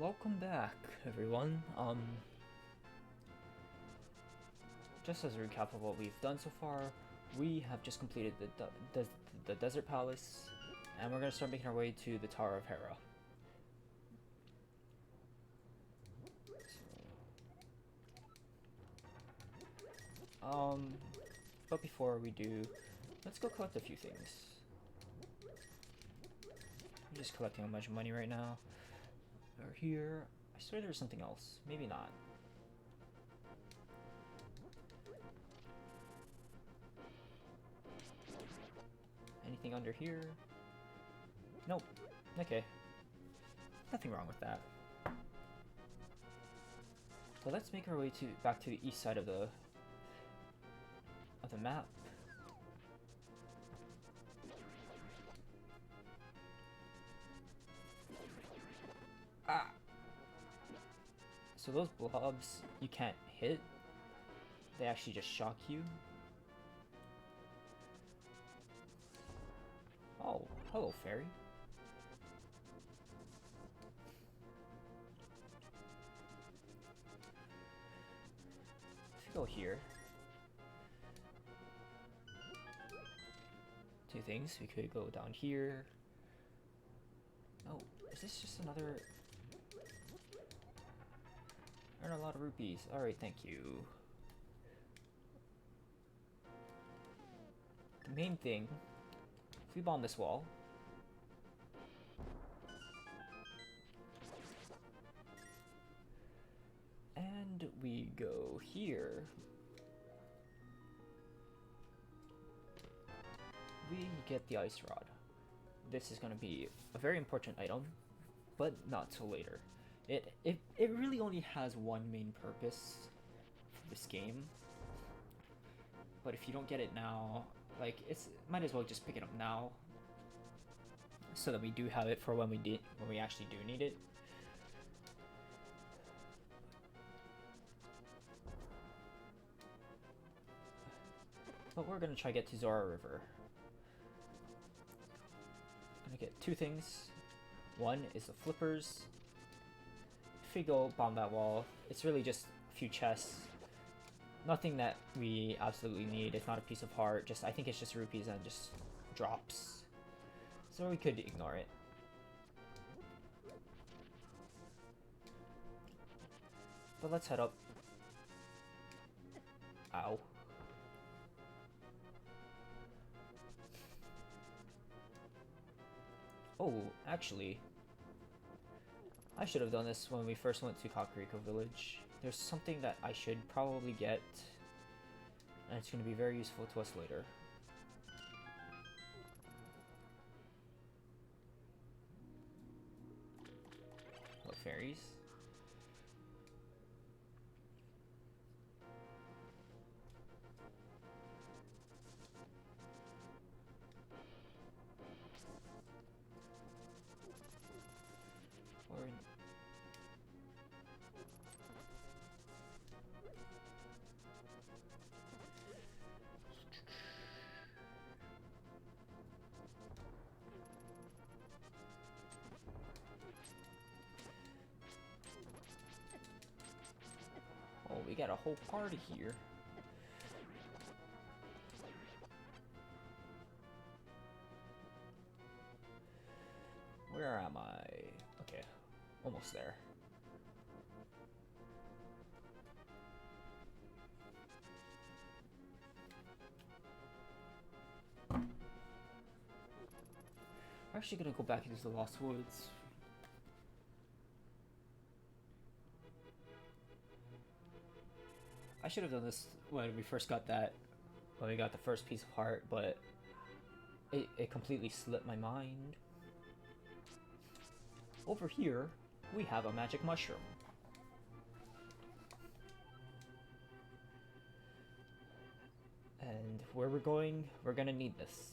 Welcome back, everyone. Just as a recap of what we've done so far, we have just completed the Desert Palace, and we're gonna start making our way to the Tower of Hera. Um, but before we do, let's go collect a few things. I'm just collecting a bunch of money right now. Over here, I swear there was something else. Maybe not. Anything under here? Nope. Okay. Nothing wrong with that. So let's make our way back to the east side of the map. Ah. So those blobs you can't hit. They actually just shock you. Oh, hello, fairy. If you go here, two things. We could go down here. Oh, is this just another? Earn a lot of rupees. Alright, thank you. The main thing, if we bomb this wall, and we go here, we get the ice rod. This is going to be a very important item, but not till later. It really only has one main purpose for this game, but if you don't get it now, like, it's might as well just pick it up now, so that we do have it for when we actually do need it. But we're gonna try to get to Zora River. Gonna get two things. One is the flippers. If we go bomb that wall, it's really just a few chests. Nothing that we absolutely need. It's not a piece of heart. I think it's just rupees and just drops. So we could ignore it. But let's head up. Ow. Oh, actually, I should have done this when we first went to Kakariko Village. There's something that I should probably get, and it's going to be very useful to us later. What, fairies? Or oh, we got a whole party here. Where am I? Okay, almost there. We're actually gonna go back into the Lost Woods. I should have done this when we first got when we got the first piece of heart, but it completely slipped my mind. Over here, we have a magic mushroom. And where we're going, we're gonna need this.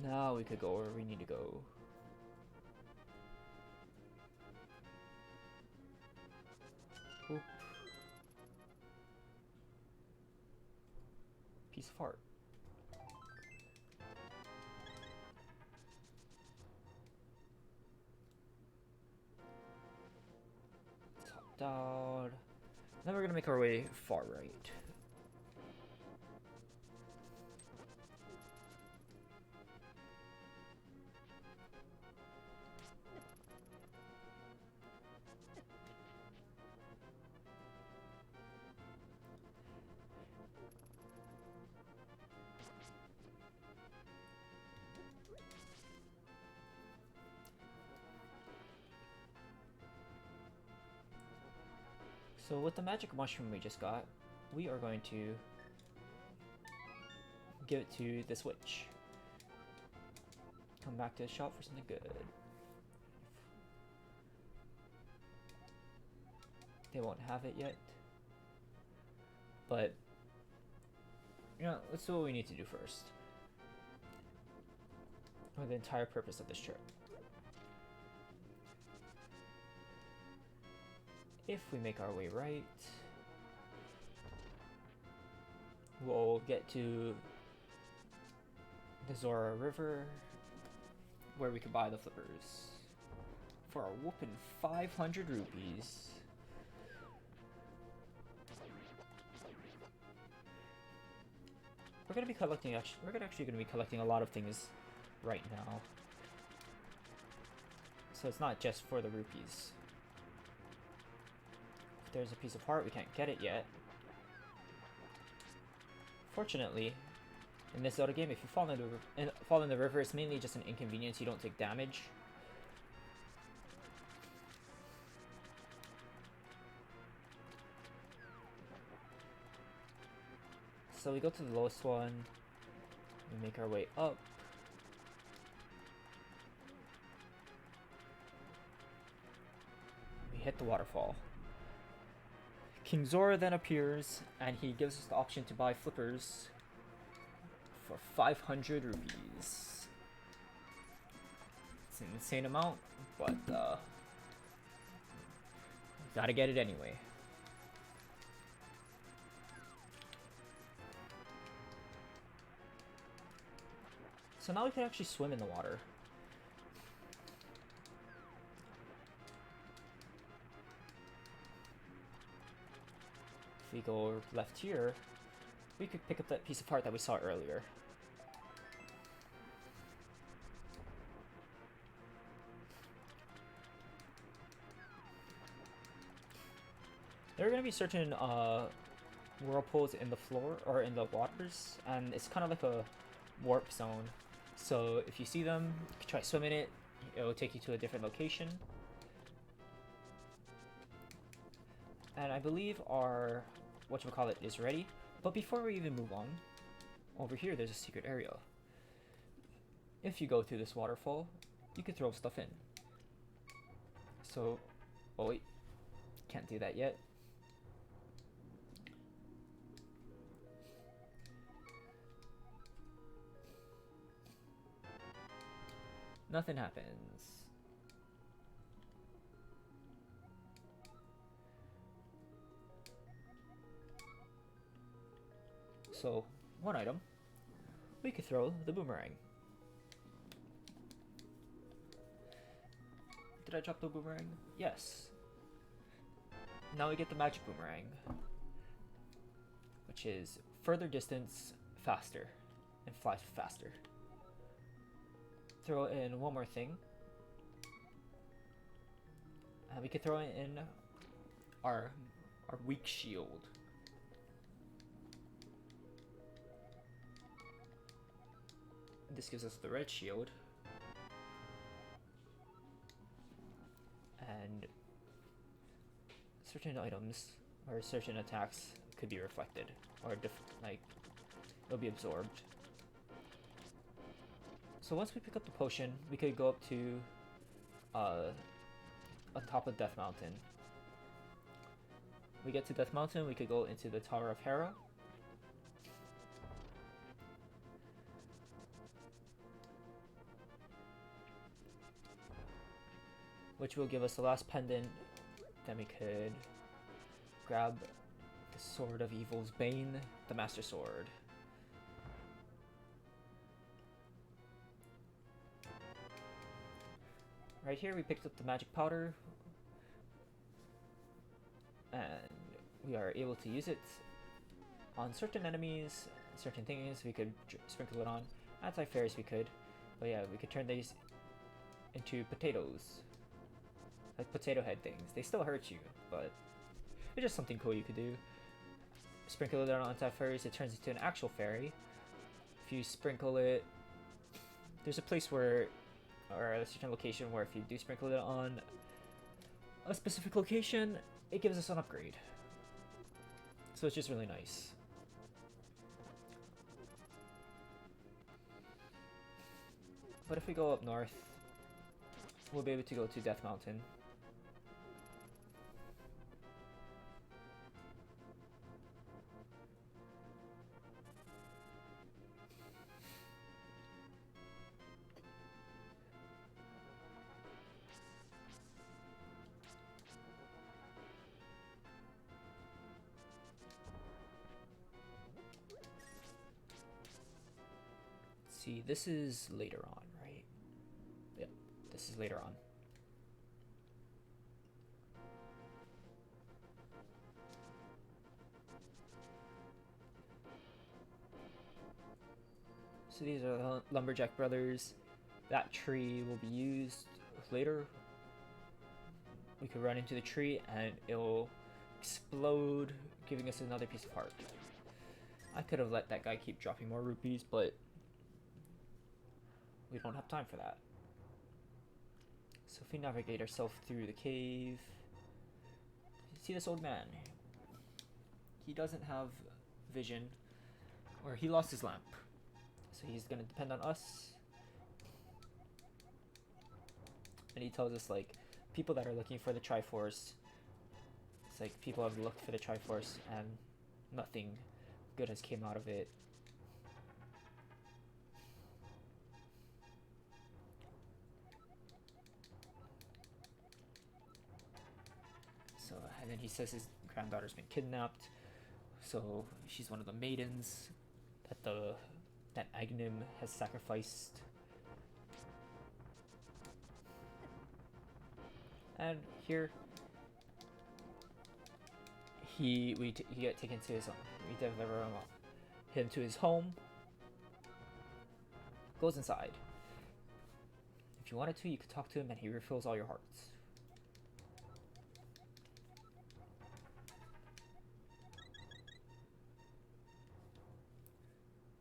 Now we could go where we need to go. piece of art. Top down. Then we're gonna make our way far right. So with the magic mushroom we just got, we are going to give it to this witch. Come back to the shop for something good. They won't have it yet. But, you know, let's do what we need to do first. Or the entire purpose of this trip. If we make our way right, we'll get to the Zora River, where we can buy the flippers for a whooping 500 rupees. We're gonna be collecting. We're actually gonna be collecting a lot of things right now, so it's not just for the rupees. If there's a piece of heart, we can't get it yet. Fortunately, in this Zelda game, if you fall in the river, it's mainly just an inconvenience. You don't take damage. So we go to the lowest one. We make our way up. We hit the waterfall. King Zora then appears, and he gives us the option to buy flippers for 500 rupees. It's an insane amount, but gotta get it anyway. So now we can actually swim in the water. If we go left here, we could pick up that piece of heart that we saw earlier. There are going to be certain whirlpools in the floor or in the waters, and it's kind of like a warp zone. So if you see them, you can try swimming it. It will take you to a different location. And I believe our whatchamacallit is ready. But before we even move on, over here there's a secret area. If you go through this waterfall, you can throw stuff in. So, oh wait, can't do that yet. Nothing happens. So, one item, we could throw the boomerang. Did I drop the boomerang? Yes. Now we get the magic boomerang, which is further distance, faster, and flies faster. Throw in one more thing. We could throw in our weak shield. This gives us the red shield. And certain items or certain attacks could be reflected or like it'll be absorbed. So once we pick up the potion, we could go up to on top of Death Mountain. We get to Death Mountain, we could go into the Tower of Hera. Which will give us the last pendant. Then we could grab the Sword of Evil's Bane, the Master Sword. Right here we picked up the magic powder, and we are able to use it on certain enemies, certain things. We could sprinkle it on anti-fairies, we could, but yeah, we could turn these into potatoes, like potato head things. They still hurt you, but it's just something cool you could do. Sprinkle it on anti-fairies, it turns into an actual fairy. If you sprinkle it, there's a place where, or a certain location where if you do sprinkle it on a specific location, it gives us an upgrade. So it's just really nice. But if we go up north, we'll be able to go to Death Mountain. See, this is later on, right? Yep, this is later on. So these are the Lumberjack Brothers. That tree will be used later. We could run into the tree and it'll explode, giving us another piece of heart. I could have let that guy keep dropping more rupees, but we don't have time for that. So if we navigate ourselves through the cave, see this old man. He doesn't have vision, or he lost his lamp. So he's gonna depend on us. And he tells us, like, people that are looking for the Triforce, it's like people have looked for the Triforce and nothing good has came out of it. So, and then he says his granddaughter's been kidnapped, so she's one of the maidens that Agnim has sacrificed. And here, he get taken to his home. We deliver him to his home. Goes inside. If you wanted to, you could talk to him, and he refills all your hearts.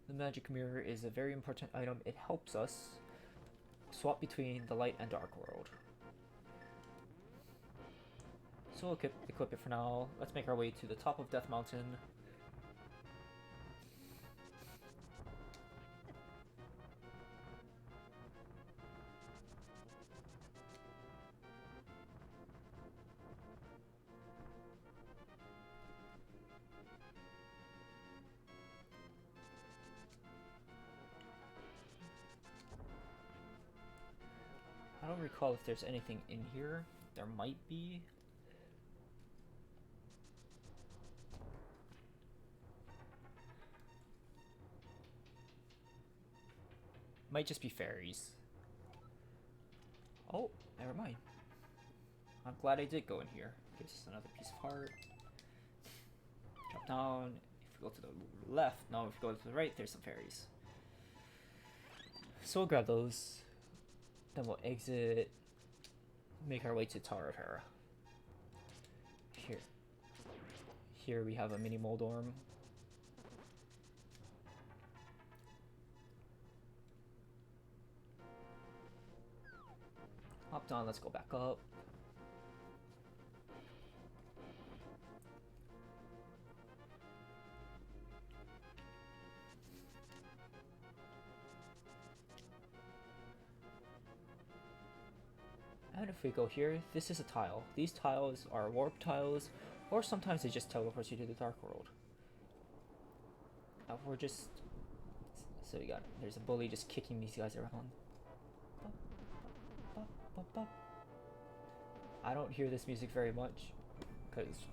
The magic mirror is a very important item. It helps us swap between the light and dark world. So we'll equip it for now. Let's make our way to the top of Death Mountain. I don't recall if there's anything in here. There might be. Might just be fairies. Oh, never mind. I'm glad I did go in here. Gives us another piece of heart. Drop down. If we go to the left, no, if we go to the right, there's some fairies. So we'll grab those. Then we'll exit. Make our way to Tower of Hera. Here we have a mini Moldorm. Hopped on, let's go back up. And if we go here, this is a tile. These tiles are warp tiles, or sometimes they just teleport you to the Dark World. We're just... So there's a bully just kicking these guys around. I don't hear this music very much, because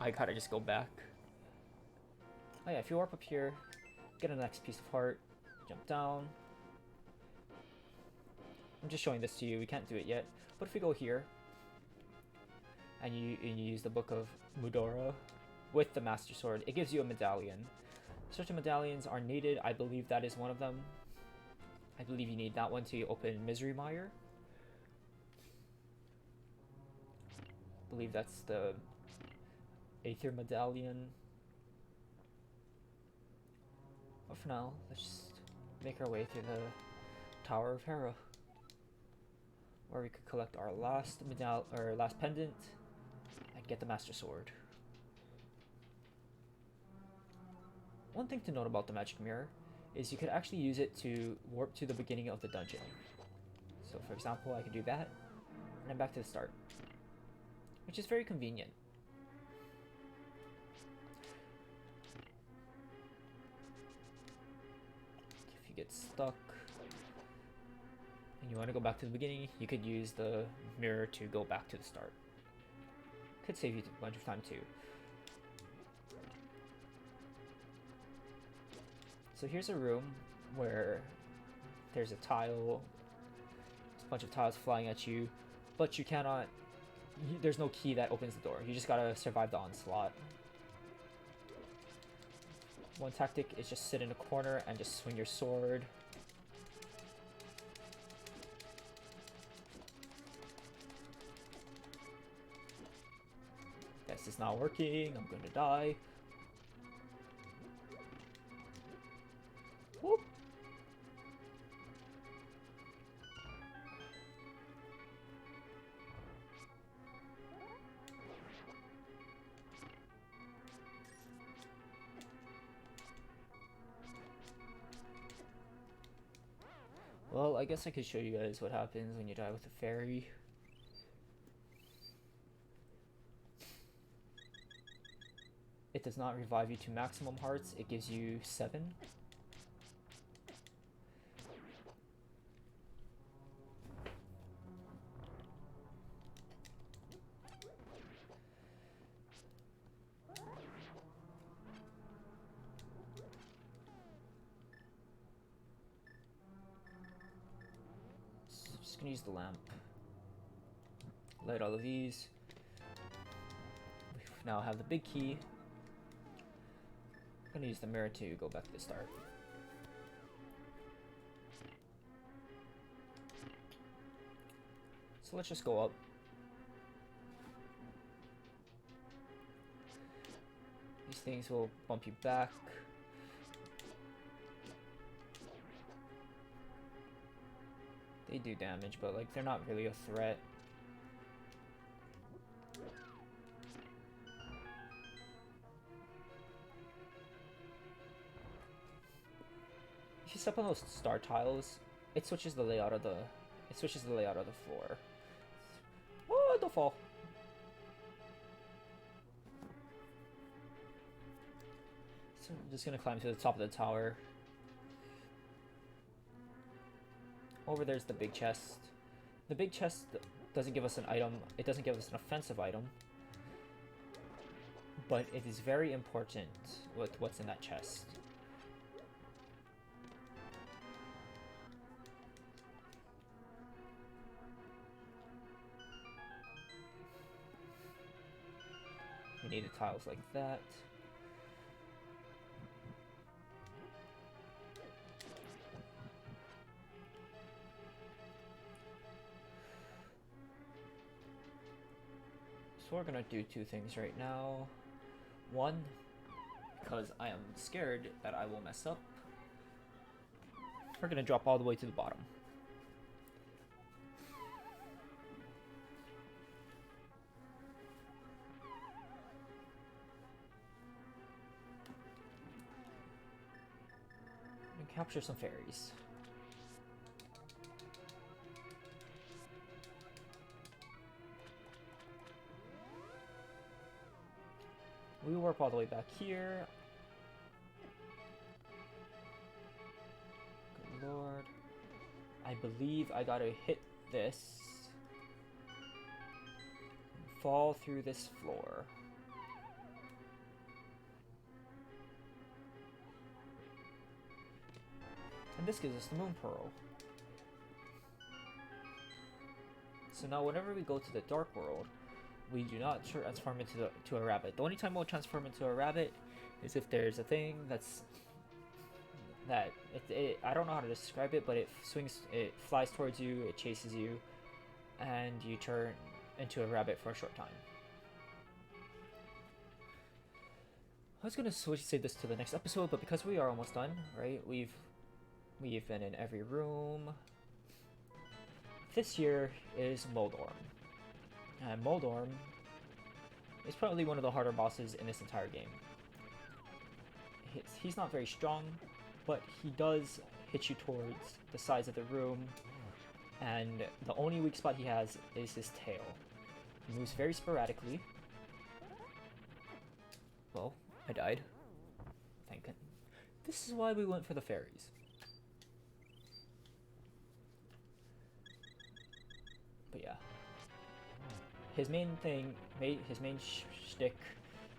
I kinda just go back. Oh yeah, if you warp up here, get a next piece of heart, jump down. just showing this to you. We can't do it yet. But if we go here, and you use the Book of Mudora with the Master Sword, it gives you a medallion. Certain medallions are needed. I believe that is one of them. I believe you need that one to open Misery Mire. I believe that's the Aether Medallion. But for now, let's just make our way through the Tower of Hera, where we could collect our last pendant and get the Master Sword. One thing to note about the Magic Mirror is you could actually use it to warp to the beginning of the dungeon. So for example, I could do that, and then back to the start, which is very convenient. If you get stuck and you want to go back to the beginning, you could use the mirror to go back to the start. Could save you a bunch of time too. So here's a room where there's a tile, a bunch of tiles flying at you, but you cannot, there's no key that opens the door. You just gotta survive the onslaught. One tactic is just sit in a corner and just swing your sword. This is not working, I'm gonna die. Whoop. Well, I guess I could show you guys what happens when you die with a fairy. It does not revive you to maximum hearts, it gives you 7. Just gonna use the lamp. Light all of these. We now have the big key. I'm gonna use the mirror to go back to the start. So let's just go up. These things will bump you back. They do damage, but like they're not really a threat. If you step on those star tiles, it switches the layout of the floor. Oh, don't fall. So I'm just gonna climb to the top of the tower. Over there's the big chest. The big chest doesn't give us an item. It doesn't give us an offensive item. But it is very important with what's in that chest. We need the tiles like that. So we're gonna do 2 things right now. One, because I am scared that I will mess up, we're gonna drop all the way to the bottom. And capture some fairies. We warp all the way back here. Good lord. I believe I gotta hit this. And fall through this floor. And this gives us the Moon Pearl. So now whenever we go to the Dark World, we do not transform into a rabbit. The only time we'll transform into a rabbit is if there's a thing I don't know how to describe it, but it flies towards you, it chases you, and you turn into a rabbit for a short time. I was gonna save this to the next episode, but because we are almost done, right? We've been in every room. This here is Moldorm. And Moldorm is probably one of the harder bosses in this entire game. He's not very strong, but he does hit you towards the sides of the room, and the only weak spot he has is his tail. He moves very sporadically. Well, I died. Thank goodness. This is why we went for the fairies. But yeah. His main shtick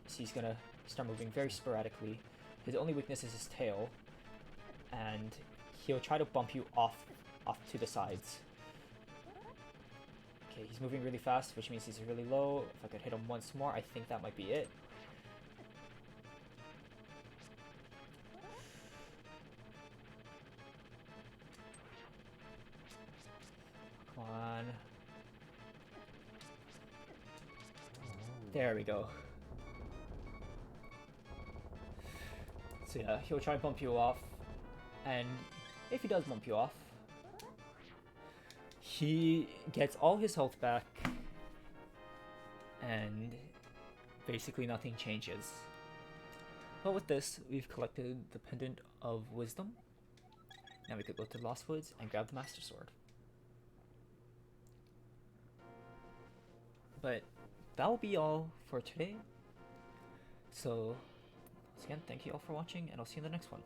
is he's gonna start moving very sporadically. His only weakness is his tail, and he'll try to bump you off to the sides. Okay, he's moving really fast, which means he's really low. If I could hit him once more, I think that might be it. Come on. There we go. So yeah, he'll try and bump you off, and if he does bump you off, he gets all his health back, and basically nothing changes. But with this, we've collected the Pendant of Wisdom. Now we could go to the Lost Woods and grab the Master Sword. But that will be all for today. So, once again, thank you all for watching, and I'll see you in the next one.